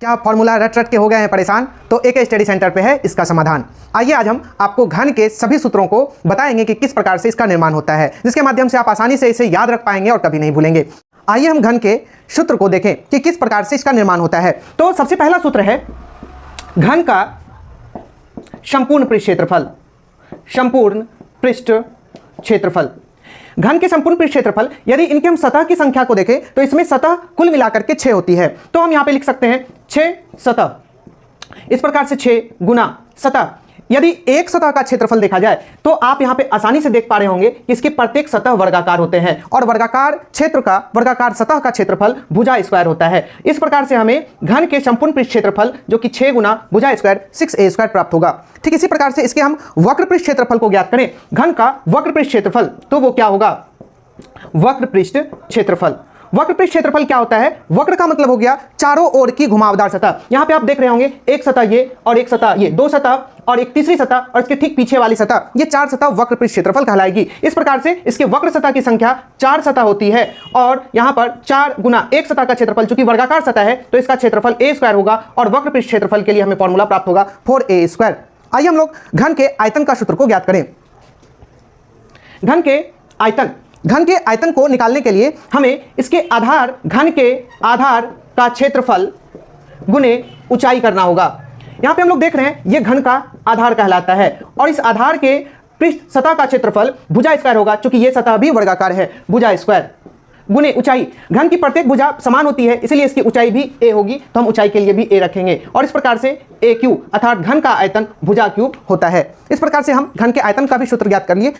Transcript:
क्या फॉर्मूला रट रट के हो गए हैं परेशान? तो एक स्टडी सेंटर पे है इसका समाधान। आइए आज हम आपको घन के सभी सूत्रों को बताएंगे कि किस प्रकार से इसका निर्माण होता है, जिसके माध्यम से आप आसानी से इसे याद रख पाएंगे और कभी नहीं भूलेंगे। आइए हम घन के सूत्र को देखें कि किस प्रकार से इसका निर्माण होता है। तो सबसे पहला सूत्र है घन का संपूर्ण पृष्ठ क्षेत्रफल। संपूर्ण पृष्ठ क्षेत्रफल, घन के संपूर्ण पृष्ठ क्षेत्रफल, यदि इनके हम सतह की संख्या को देखें तो इसमें सतह कुल मिलाकर के 6 होती है। तो हम यहां पे लिख सकते हैं 6 सतह, इस प्रकार से 6 गुना सतह। यदि एक सतह का क्षेत्रफल देखा जाए तो आप यहां पे आसानी से देख पा रहे होंगे कि इसके प्रत्येक सतह वर्गाकार होते हैं और वर्गाकार क्षेत्र का, वर्गाकार सतह का क्षेत्रफल भुजा स्क्वायर होता है। इस प्रकार से हमें घन के संपूर्ण पृष्ठ क्षेत्रफल जो कि 6 गुना भुजा स्क्वायर 6a स्क्वायर प्राप्त होगा। ठीक इसी प्रकार से इसके हम वक्र पृष्ठ क्षेत्रफल को ज्ञात करें, घन का वक्र पृष्ठ क्षेत्रफल, तो वो क्या होगा? वक्र पृष्ठ क्षेत्रफल। वक्र पृष्ठ क्षेत्रफल क्या होता है? वक्र का मतलब हो गया चारों ओर की घुमावदार सतह। यहां पे आप देख रहे होंगे एक सतह ये और एक सतह ये, दो सतह और एक तीसरी सतह और इसके ठीक पीछे वाली सतह, ये 4 सतह वक्र पृष्ठ क्षेत्रफल कहलाएगी। इस प्रकार से इसके वक्र सतह की संख्या 4 सतह होती है और यहां पर 4 गुना एक सतह का क्षेत्रफल, चूंकि वर्गाकार सतह है तो इसका क्षेत्रफल a स्क्वायर होगा और वक्र पृष्ठ क्षेत्रफल के लिए हमें फॉर्मूला प्राप्त होगा 4a स्क्वायर। आइए हम लोग घन के आयतन का सूत्र को ज्ञात करें। घन के आयतन, घन के आयतन को निकालने के लिए हमें इसके आधार, घन के आधार का क्षेत्रफल गुने ऊंचाई करना होगा। यहां पे हम लोग देख रहे हैं ये घन का आधार कहलाता है और इस आधार के पृष्ठ सतह का क्षेत्रफल भुजा स्क्वायर होगा, क्योंकि ये सतह भी वर्गाकार है, भुजा स्क्वायर गुने ऊंचाई। घन की प्रत्येक भुजा समान होती है, इसलिए इसकी ऊंचाई भी a होगी, तो हम ऊंचाई के लिए भी a रखेंगे और इस प्रकार से a क्यूब अर्थात घन का आयतन भुजा क्यूब होता है। इस प्रकार से हम घन के आयतन का भी सूत्र ज्ञात कर लिए।